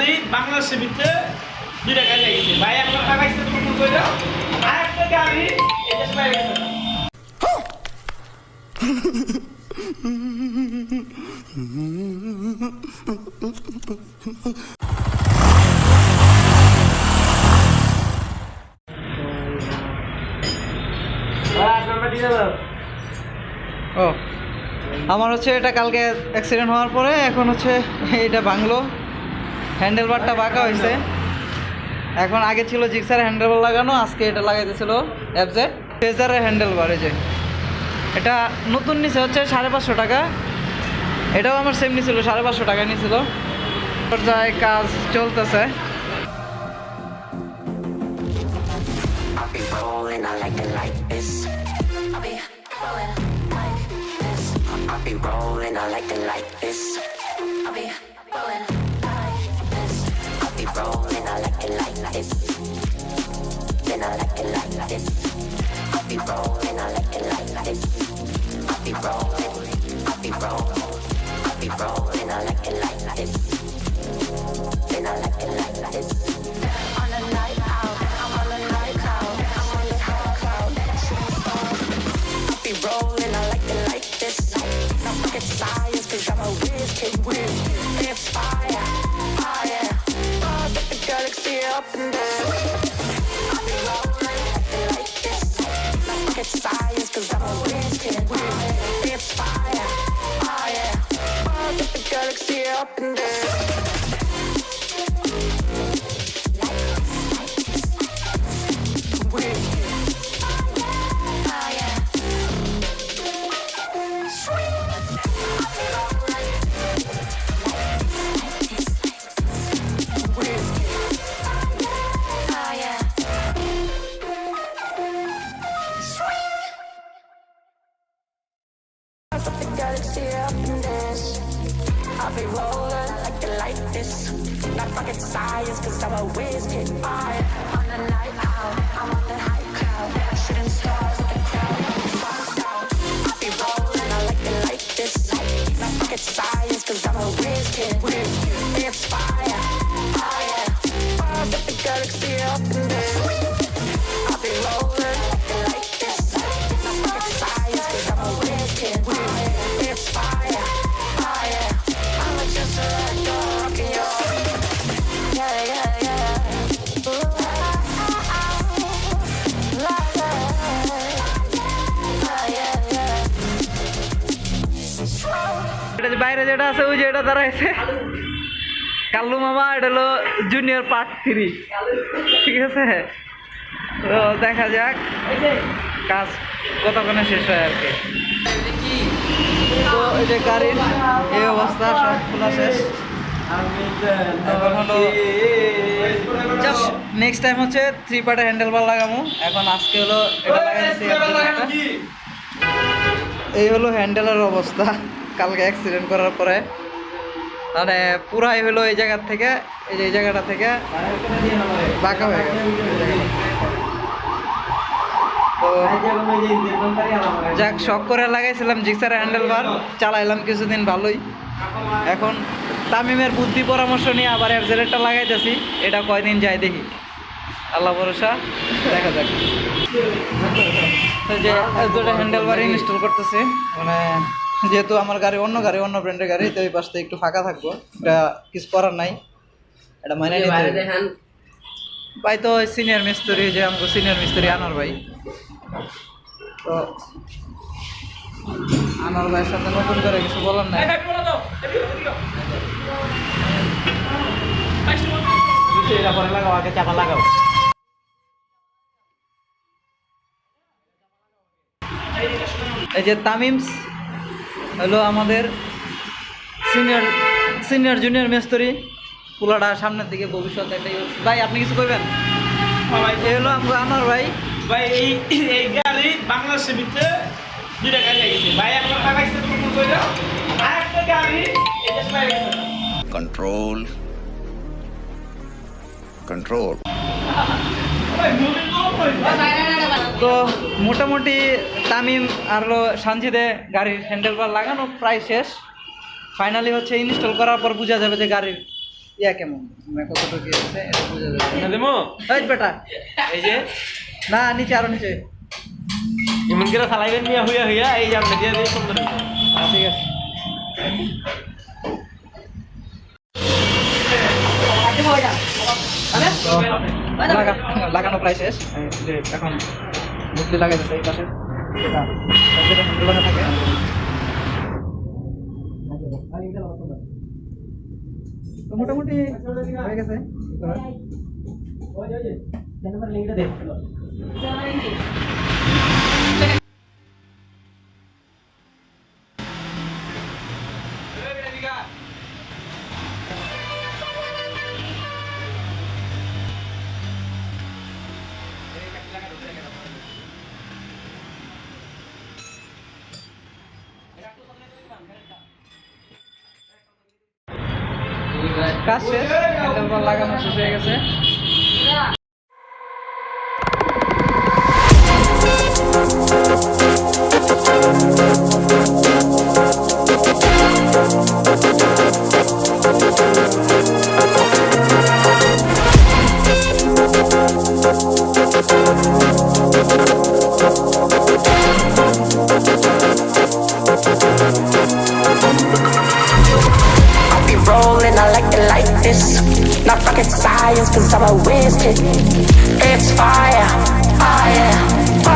গাড়ি বাংলাদেশের ভিতরে দুইটা গাড়ি লাগিয়েছে ভাই আপনার লাগাইছে তুমি কইরা আর একটা গাড়ি এটা লাগাইছে ও আমার হচ্ছে এটা কালকে অ্যাক্সিডেন্ট হওয়ার পরে এখন হচ্ছে এটা ভাঙলো, হ্যান্ডেলবারটা বাঁকা হয়েছে। এখন আগে ছিল জিক্সার হ্যান্ডেলবার লাগানো, আজকে এটা লাগাইতেছিল অ্যাবজেট ফেজারের হ্যান্ডেলবার। এই যে এটা নতুন নিচে হচ্ছে 550 টাকা, এটাও আমার সেম নিছিল 550 টাকা নিছিল। পর্যায়ে কাজ চলতেছে। I'll be rolling, I like it like this. I'll be rolling like this. I'll be rolling, I like it like this. Then I like it like this. I'll be rolling, I like it like this. I'll be rolling, I'll be rolling, I'll be rolling, I like it like this. Then I like it like this. On a night out, I'm on a night out, I'm on the high cloud. I'll be rolling, I like it like this. No rocket science, cause I'm a whiz kid with it's fire, fire. Bars at the galaxy up in there. I'll be rolling like this. No rocket science, cause I'm a whiz kid with it's fire, fire. Bars at the galaxy up in there. I'll be rolling like it like this. Not rocket science, cause I'm a whiz kid. Fire on the night out, I'm on the high cloud. Shooting stars at the crowd. I'll be rolling, I like it like this. Not rocket science, cause I'm a whiz kid. It's fire, fire. Bars at the galaxy up in there. I'll be rolling like this. Not rocket science, cause I'm a whiz kid. It's fire, fire. I'm just a dog in your yeah, yeah, yeah. Ooh, এটা যে বাইরে যেটা আছে ওই যে এটা দাঁড়াইছে কাল্লু মামা, এটা হলো জুনিয়র পার্ট 3, ঠিক আছে। তো দেখা যাক কাজ কতক্ষণে শেষ হয় আর কি। তো এই যে গাড়ির এই অবস্থা, সব খোলা শেষ। এখন হলো নেক্সট টাইম হচ্ছে 3 পার্টের হ্যান্ডেলবার লাগাবো। এখন আজকে হলো এটা লাগাইছি। এই হলো হ্যান্ডেলের অবস্থা কালকে অ্যাক্সিডেন্ট করার পরে, মানে পুরাই হলো এই জায়গার থেকে, এই যে এই জায়গাটা থেকে বাঁকা হয়ে গেছে। তো যাক, শখ করে লাগাইছিলাম জিক্সারের হ্যান্ডেলবার, চালাইলাম কিছুদিন ভালোই। এখন তামিমের বুদ্ধি পরামর্শ নিয়ে আবার অ্যাবজেলেটটা লাগাইতেছি, এটা কয়দিন যায় দেখি, আল্লাহ ভরসা, দেখা যাক। যে অ্যাবজেলের হ্যান্ডেলবার ইনস্টল করতেছি, মানে যেহেতু আমার গাড়ি অন্য ব্র্যান্ডের গাড়ি, তো এই পাশটা একটু ফাঁকা থাকবো, এটা কিছু করার নাই, এটা মানে ভাই তো সিনিয়র মিস্ত্রি, যে আমাকে সিনিয়র মিস্ত্রি আনোয়ার ভাই, তো আনোয়ার ভাইয়ের সাথে নতুন করে কিছু বলার নাই। পরে লাগাও, আগে চাপা লাগাও। এই যে তামিমস হলো আমাদের সিনিয়র জুনিয়র মিস্ত্রি, পুলাটা সামনের দিকে ভবিষ্যৎ একটা ভাই, আপনি কিছু করবেন? এই হলো আমাকে আনোয়ার ভাই। ভাই এই গাড়ি বাংলাদেশের ভিতরে দুইটা গাড়ি লাগিয়েছে ভাই আপনার লাগাইছে তুমি কইরা আর একটা গাড়ি এটা লাগাইছে। Control control. তো মোটামুটি তামিম আর হলো সানজিদে গাড়ির হ্যান্ডেলবার লাগানো প্রায় শেষ। ফাইনালি হচ্ছে ইনস্টল করার পর বোঝা যাবে যে গাড়ির ইয়া কেমন মানে কতটুকু আছে এটা বুঝা যাবে না দেমো এই বেটা এই যে না নিচে আরো নিচে এমন করে চালাইবেন নিয়ে হইয়া হইয়া এই যে আমরা দিয়ে দিই সুন্দর ঠিক আছে লাগানো প্রায় শেষ এখন বুঝলি লাগাইতেছে এই পাশে যেটা হ্যান্ডেল থাকে তো মোটামুটি হয়ে গেছে কাজ শেষ হ্যান্ডেলবার লাগানো শেষ হয়ে গেছে I'll be rolling, I like it like this. Not rocket science, cause I'm a whiz kid. It's fire, fire.